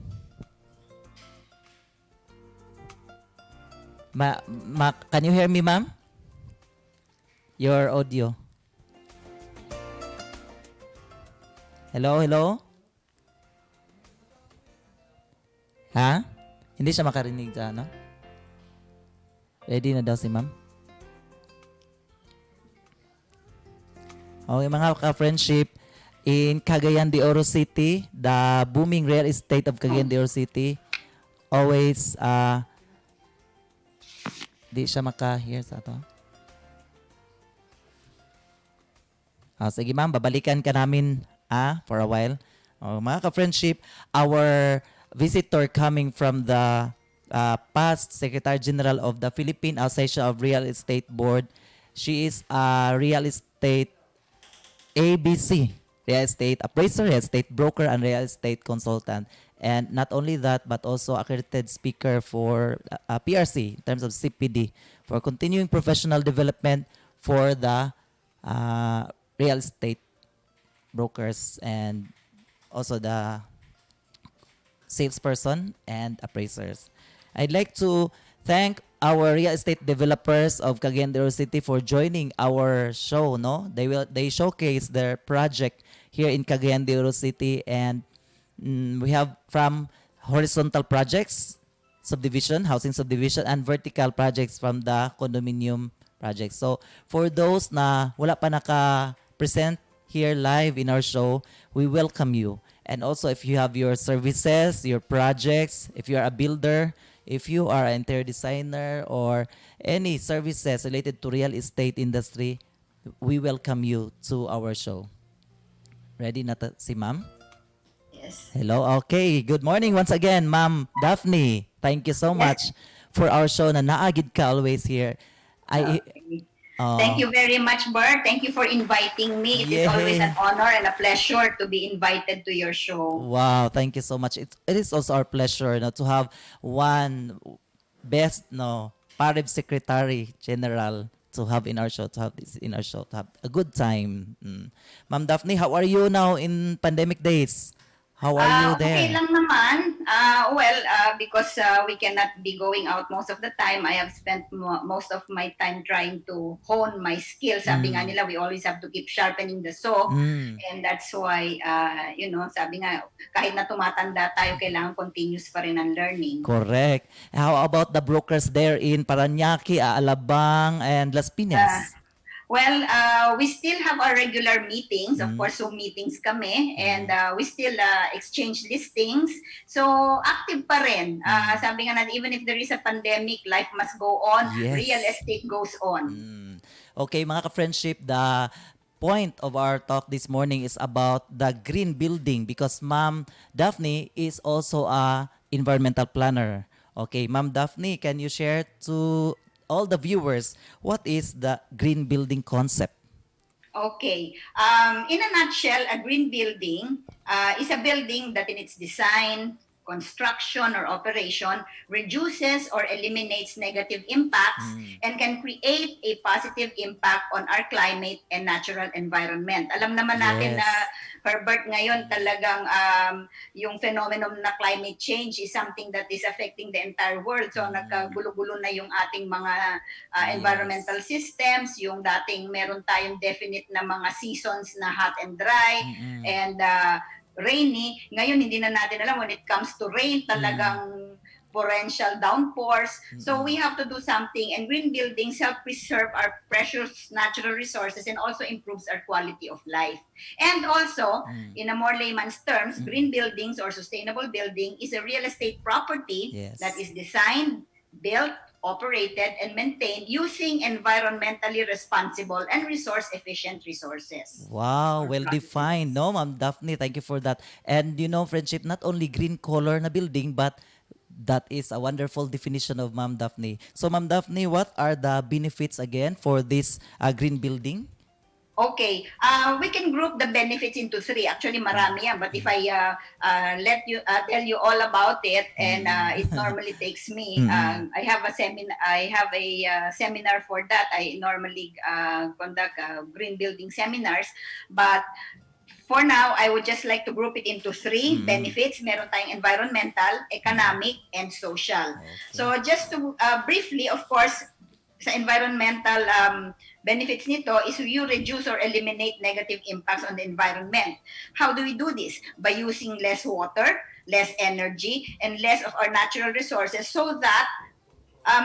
Can you hear me, Ma'am? Your audio. Hello, hello? Ha? Hindi siya makarinig sa ano? Ready na daw si Ma'am? Okay, mga ka-friendship, in Cagayan de Oro City, the booming real estate of Cagayan de Oro City, always, di siya maka-hear sa ito. Sige ma'am, babalikan ka namin for a while. Mga ka-friendship, our visitor coming from the past Secretary General of the Philippine Association of Real Estate Board. She is a real estate ABC, real estate appraiser, real estate broker, and real estate consultant. And not only that, but also accredited speaker for PRC in terms of CPD for continuing professional development for the real estate brokers and also the salesperson and appraisers. I'd like to thank our real estate developers of Cagayan de Oro City for joining our show. No, they showcase their project here in Cagayan de Oro City, and we have from horizontal projects, subdivision, housing subdivision, and vertical projects from the condominium projects. So for those na wala pa naka-present here live in our show, we welcome you. And also if you have your services, your projects, if you are a builder, if you are an interior designer or any services related to real estate industry, we welcome you to our show. Ready na si Ma'am? Yes. Hello. Okay. Good morning once again, Ma'am Daphne. Thank you so much for our show na naagid ka always here. Thank you very much, Bert. Thank you for inviting me. It is always an honor and a pleasure to be invited to your show. Wow, thank you so much. It is also our pleasure to have one best PAREB Secretary General to have in our show, to have this in our show, to have a good time. Ma'am Daphne, how are you now in pandemic days? How are you Okay there? lang naman. Because we cannot be going out most of the time, I have spent most of my time trying to hone my skills. Sabi nga nila, we always have to keep sharpening the saw. Mm, And that's why, sabi nga, kahit na tumatanda tayo, kailangan continuous pa rin ang learning. correct. How about the brokers there in Paranaque, Alabang, and Las Uh, Piñas? we still have our regular meetings. Of Mm, course, Zoom meetings kami. And mm, we still exchange listings. So, active pa rin. mm. Sabi nga natin, even if there is a pandemic, life must go on. Real Yes. estate goes on. Mm. Okay, mga ka-friendship, the point of our talk this morning is about the green building because Ma'am Daphne is also a environmental planner. Okay, Ma'am Daphne, can you share to all the viewers what is the green building concept? Okay. In a nutshell, a green building is a building that in its design, construction, or operation reduces or eliminates negative impacts Mm. and can create a positive impact on our climate and natural environment. Alam naman natin na, Yes. Herbert, ngayon talagang yung phenomenon na climate change is something that is affecting the entire world. So nagkagulo-gulo na yung ating mga environmental Yes. systems, yung dating meron tayong definite na mga seasons na hot and dry Mm-mm. and rainy. Ngayon, hindi na natin alam when it comes to rain, talagang torrential downpours. So we have to do something, and green buildings help preserve our precious natural resources and also improves our quality of life. And also, in a more layman's terms, green buildings or sustainable building is a real estate property that Yes. is designed, built, operated, and maintained using environmentally responsible and resource-efficient resources Wow, or well defined, processes. no, Ma'am Daphne? Thank you for that. And you know, friendship, not only green color na building, but that is a wonderful definition of Ma'am Daphne. So, Ma'am Daphne, what are the benefits again for this green building? Okay, we can group the benefits into three. Actually, marami yan. But if I let you tell you all about it, and it normally takes me, Mm-mm. I have a seminar for that. I normally conduct green building seminars, but for now, I would just like to group it into three Mm-mm. benefits. Meron tayong environmental, economic, and social. Okay. So just to briefly, of course, sa environmental benefits nito is you reduce or eliminate negative impacts on the environment. How do we do this? By using less water, less energy, and less of our natural resources so that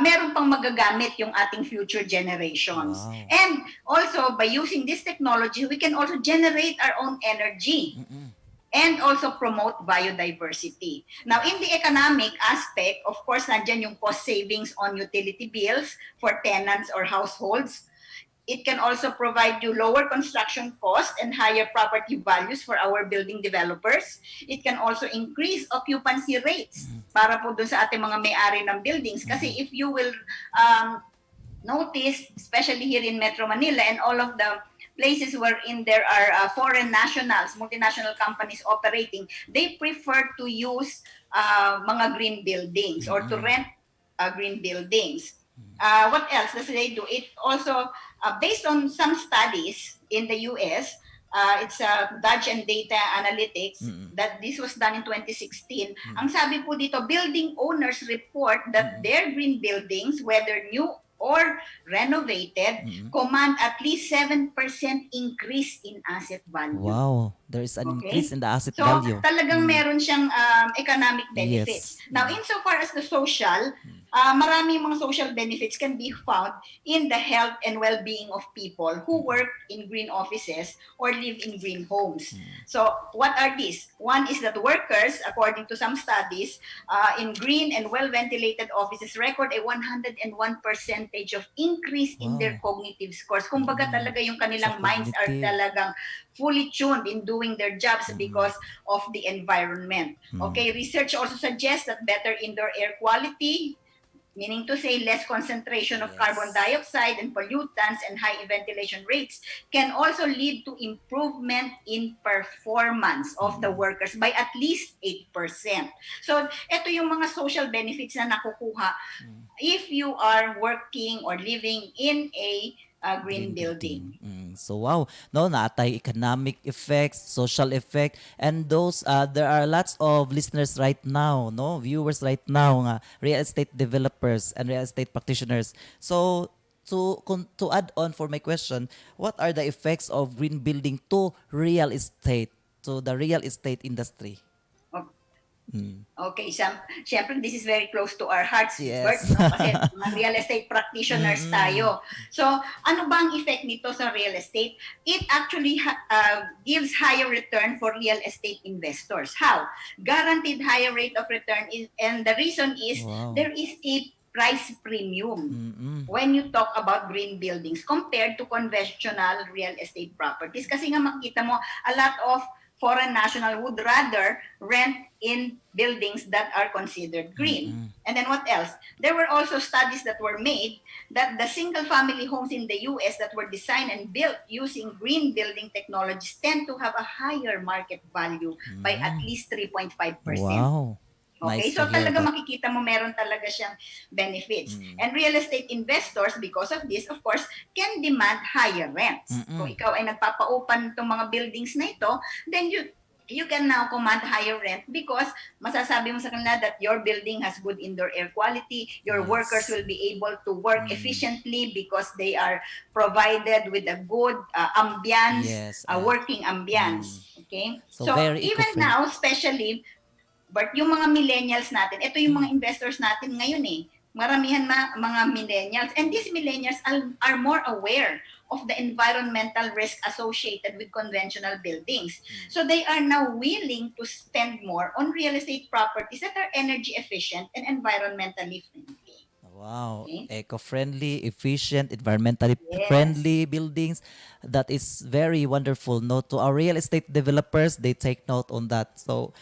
meron pang magagamit yung ating future generations. Wow. And also, by using this technology, we can also generate our own energy Mm-mm. and also promote biodiversity. Now, in the economic aspect, of course, nandyan yung cost savings on utility bills for tenants or households. It can also provide you lower construction costs and higher property values for our building developers. It can also increase occupancy rates para po dun sa ating mga may-ari ng buildings. Kasi if you will notice, especially here in Metro Manila and all of the places wherein there are foreign nationals, multinational companies operating, they prefer to use mga green buildings or to rent green buildings. What else does they do? It also, based on some studies in the US, it's Dodge and Data Analytics, that this was done in 2016. Ang sabi po dito, building owners report that their green buildings, whether new or renovated, command at least 7% increase in asset value. Wow, there is an increase Okay? in the asset So, value. talagang meron siyang economic benefits. Yes. Now, insofar as the social, marami mga social benefits can be found in the health and well-being of people who work in green offices or live in green homes. So, what are these? One is that workers, according to some studies, in green and well-ventilated offices record a 101% of increase in their Wow. cognitive scores. Kumbaga talaga yung kanilang Sa minds are cognitive. talagang fully tuned in doing their jobs because of the environment. Okay, research also suggests that better indoor air quality, meaning to say less concentration of carbon Yes. dioxide and pollutants and high ventilation rates, can also lead to improvement in performance of the workers by at least 8%. So, ito yung mga social benefits na nakukuha if you are working or living in a green building. So wow, no, naatay economic effects, social effect, and those there are lots of listeners right now, no, viewers right now nga real estate developers and real estate practitioners. So to add on for my question, what are the effects of green building to real estate, to the real estate industry? Okay, syempre this is very close to our hearts, Bert, Yes. no? Kasi mga real estate practitioners tayo. So, ano ba ang effect nito sa real estate? It actually gives higher return for real estate investors. How? Guaranteed higher rate of return is, and the reason is Wow. there is a price premium when you talk about green buildings compared to conventional real estate properties. Kasi nga makita mo, a lot of foreign national would rather rent in buildings that are considered green. And then what else? There were also studies that were made that the single family homes in the US that were designed and built using green building technologies tend to have a higher market value by at least 3.5%. Wow. Okay, Nice so to hear talaga that. makikita mo meron talaga siyang benefits. And real estate investors, because of this, of course, can demand higher rents. Kung ikaw ay nagpapaupan itong mga buildings na ito, then you can now command higher rent because masasabi mo sa kanila that your building has good indoor air quality, your workers will be able to work efficiently because they are provided with a good ambiance, Yes, working ambiance. Okay? So So very even eco-friendly. now, especially, but yung mga millennials natin, ito yung mga investors natin ngayon eh. Maramihan mga millennials. And these millennials are more aware of the environmental risk associated with conventional buildings. So they are now willing to spend more on real estate properties that are energy efficient and environmentally friendly. Wow, Okay? eco-friendly, efficient, environmentally Yes. friendly buildings. That is very wonderful. No, to our real estate developers, they take note on that. So,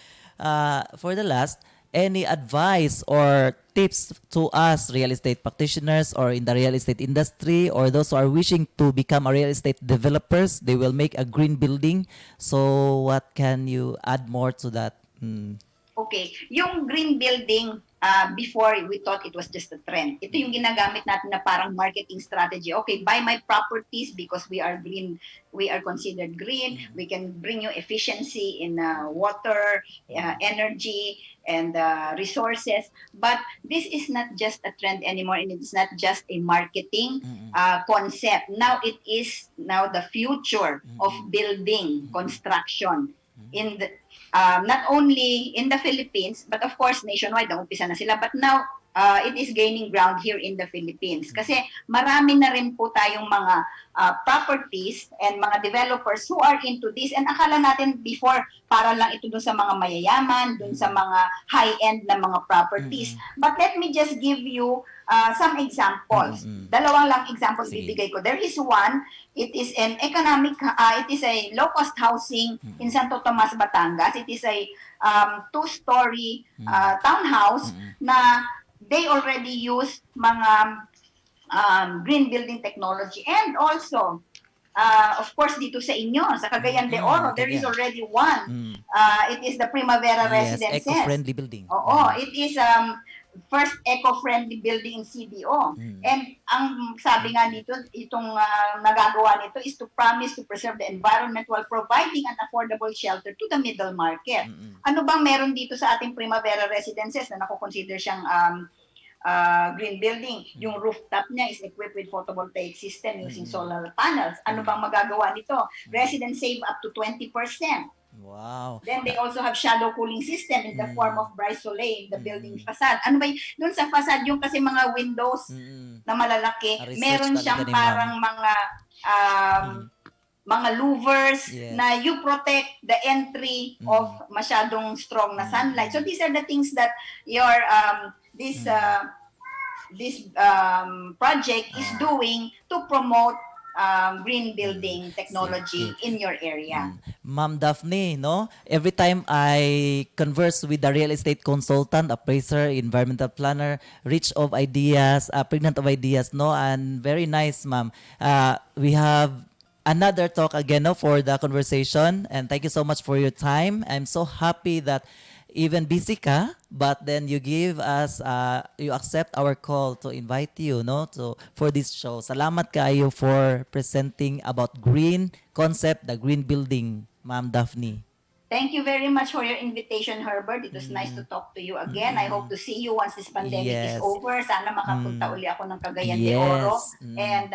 for the last, any advice or tips to us real estate practitioners or in the real estate industry or those who are wishing to become a real estate developers, they will make a green building. So, what can you add more to that? Okay, yung green building, before we thought it was just a trend. Ito yung ginagamit natin na parang marketing strategy. Okay, buy my properties because we are green, we are considered green, we can bring you efficiency in water, energy, and resources. But this is not just a trend anymore, and it's not just a marketing concept. Now it is now the future of building construction in the not only in the Philippines, but of course nationwide, umpisa na sila. But now, it is gaining ground here in the Philippines. Kasi marami na rin po tayong mga properties and mga developers who are into this. And akala natin before, para lang ito dun sa mga mayayaman, dun sa mga high-end na mga properties. But let me just give you some examples. Dalawang lang example bibigay ko. There is one, it is an economic, it is a low-cost housing in Santo Tomas, Batangas. It is a two-story townhouse na they already use mga green building technology. And also, of course, dito sa inyo, sa Cagayan de Oro, there is already one. It is the Primavera Yes, Residences. eco-friendly building. Oo, it is first eco-friendly building in CDO. And ang sabi nga dito, itong nagagawa nito is to promise to preserve the environment while providing an affordable shelter to the middle market. Ano bang meron dito sa ating Primavera Residences na nakukonsider siyang green building? Yung rooftop niya is equipped with photovoltaic system using solar panels. Ano bang magagawa nito? Residents save up to 20%. Wow. Then they also have shadow cooling system in the form of bright soleil in the building facade. Ano ba doon sa facade yung kasi mga windows na malalaki, Research meron talaga siyang ni parang mga louvers Yes. na you protect the entry of masyadong strong na sunlight. So these are the things that your this project is doing to promote green building technology in your area. Ma'am Daphne, no? Every time I converse with a real estate consultant, appraiser, environmental planner, rich of ideas, pregnant of ideas, no? And very nice, ma'am. We have another talk again, no, for the conversation. And thank you so much for your time. I'm so happy that even busy ka, but then you give us, you accept our call to invite you, no, to for this show. Salamat kayo for presenting about green concept, the green building, Ma'am Daphne. Thank you very much for your invitation, Herbert. It was nice to talk to you again. I hope to see you once this pandemic is Yes. over. Sana makapunta uli ako ng Cagayan de Oro. Yes. And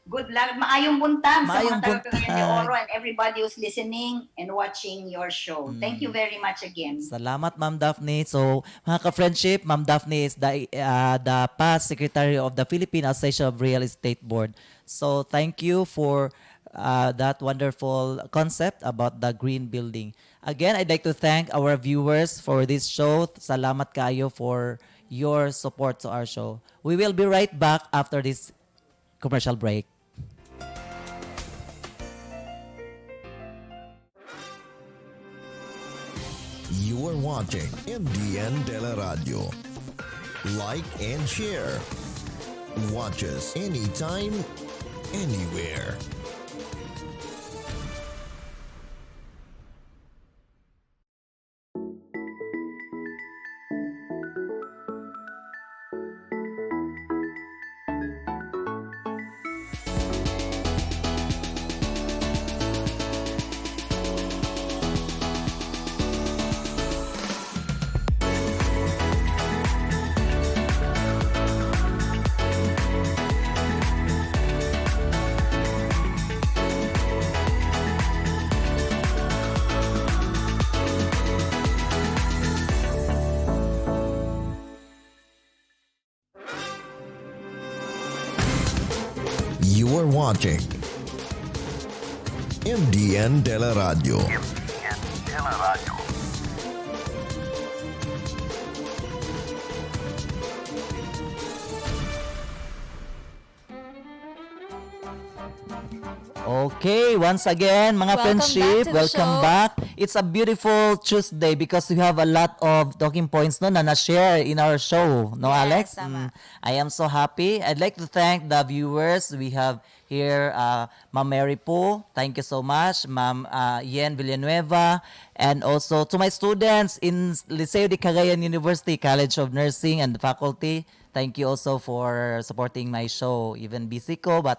good luck. Maayong buntag sa Maayong mga taga Cagayan de buntag. Oro and everybody who's listening and watching your show. Thank you very much again. Salamat, Ma'am Daphne. So, mga ka-friendship, Ma'am Daphne is the past secretary of the Philippine Association of Real Estate Board. So, thank you for that wonderful concept about the green building. Again, I'd like to thank our viewers for this show. Salamat kayo for your support to our show. We will be right back after this commercial break. You are watching MDN Teleradio. Like and share. Watch us anytime, anywhere. You are watching MDN Teleradio. Okay, once again, mga Welcome friendship, back to the welcome show. back. It's a beautiful Tuesday because we have a lot of talking points no na na-share in our show, no, Yes, Alex? tama. I am so happy. I'd like to thank the viewers. We have here Ma'am Mary Po. Thank you so much. Ma'am Yen Villanueva. And also to my students in Liceo de Cagayan University College of Nursing and faculty. Thank you also for supporting my show. Even busy ko, but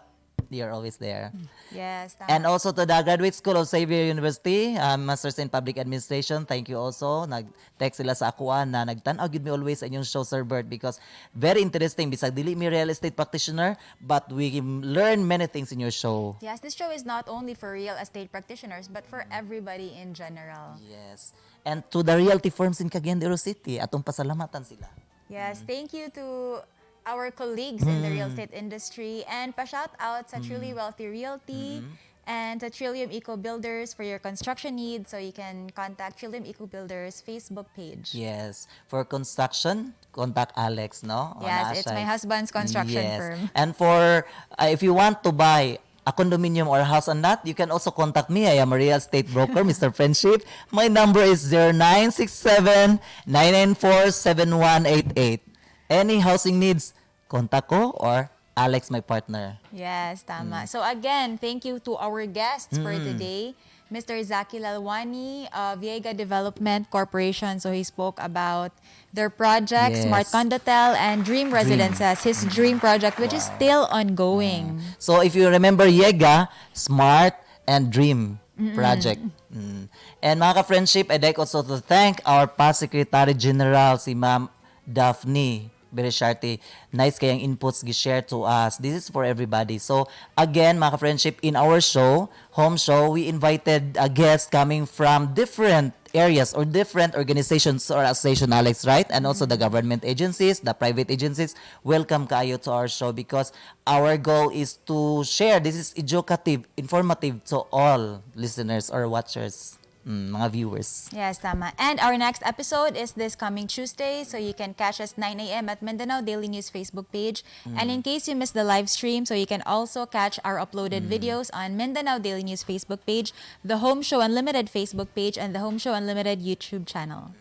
you're always there. Yes, tama. And also to the Graduate School of Xavier University, Masters in Public Administration, thank you also. Nag-text sila sa akuan na nagtanaw gid mi always sa inyong show, Sir Bert, because very interesting. Bisag dili mi real estate practitioner, but we learn many things in your show. Yes, this show is not only for real estate practitioners, but for everybody in general. Yes. And to the realty firms in Cagayan de Oro City, atong pasalamatan sila. Yes, thank you to our colleagues in the real estate industry, and pa-shout out sa Truly Wealthy Realty and to Trillium Eco Builders for your construction needs. So you can contact Trillium Eco Builders Facebook page. Yes. For construction, contact Alex, no? O, naa Yes, it's siya. my husband's construction Yes. firm. And for, if you want to buy a condominium or house on that, you can also contact me. I am a real estate broker, Mr. Friendship. My number is 0967-994-7188. Any housing needs, contact ko or Alex, my partner. Yes, tama. So again, thank you to our guests for today. Mr. Zaki Lalwani of Viega Development Corporation. So he spoke about their project, Yes. Smart Condotel and Dream Residences, his dream project, which is still ongoing. So if you remember Yega, Smart and Dream project. And mga ka-friendship, I'd like also to thank our past Secretary General, si Ma'am Daphne Beresharte. Nice kayang inputs gi-share to us. This is for everybody. So again, mga ka-friendship, in our show, home show, we invited a guest coming from different areas or different organizations or association, Alex, right? And also the government agencies, the private agencies. Welcome kayo to our show because our goal is to share. This is educative, informative to all listeners or watchers, mga viewers. Yes, tama. And our next episode is this coming Tuesday, so you can catch us 9 a.m. at Mindanao Daily News Facebook page. And in case you missed the live stream, so you can also catch our uploaded videos on Mindanao Daily News Facebook page, the Home Show Unlimited Facebook page, and the Home Show Unlimited YouTube channel.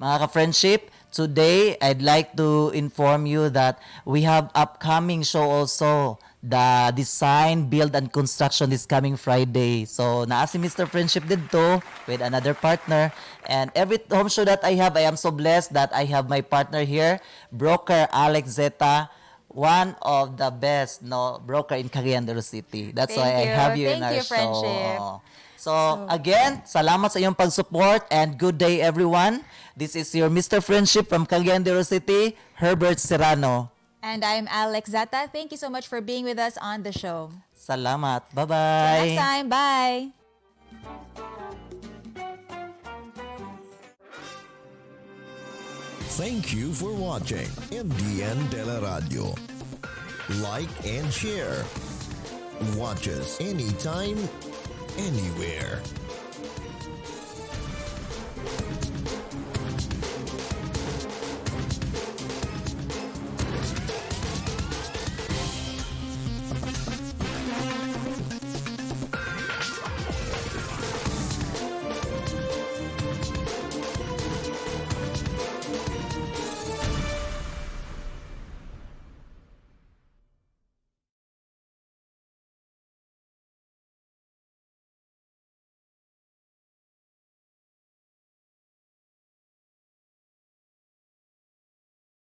Mga ka-friendship, today I'd like to inform you that we have upcoming show also the design, build, and construction this coming Friday. So, naa si Mr. Friendship dito with another partner. And every home show that I have, I am so blessed that I have my partner here, broker Alex Zeta, one of the best broker in Cagayan de Oro City. That's Thank why I you. have you in Thank our you, show. Friendship. Oo. So, again, salamat sa iyong pag-support and good day everyone. This is your Mr. Friendship from Cagayan de Oro City, Herbert Serrano. And I'm Alex Zata. Thank you so much for being with us on the show. Salamat. Till Bye-bye. next time, bye. Thank you for watching MDN Teleradio. Like and share. Watch us anytime, anywhere.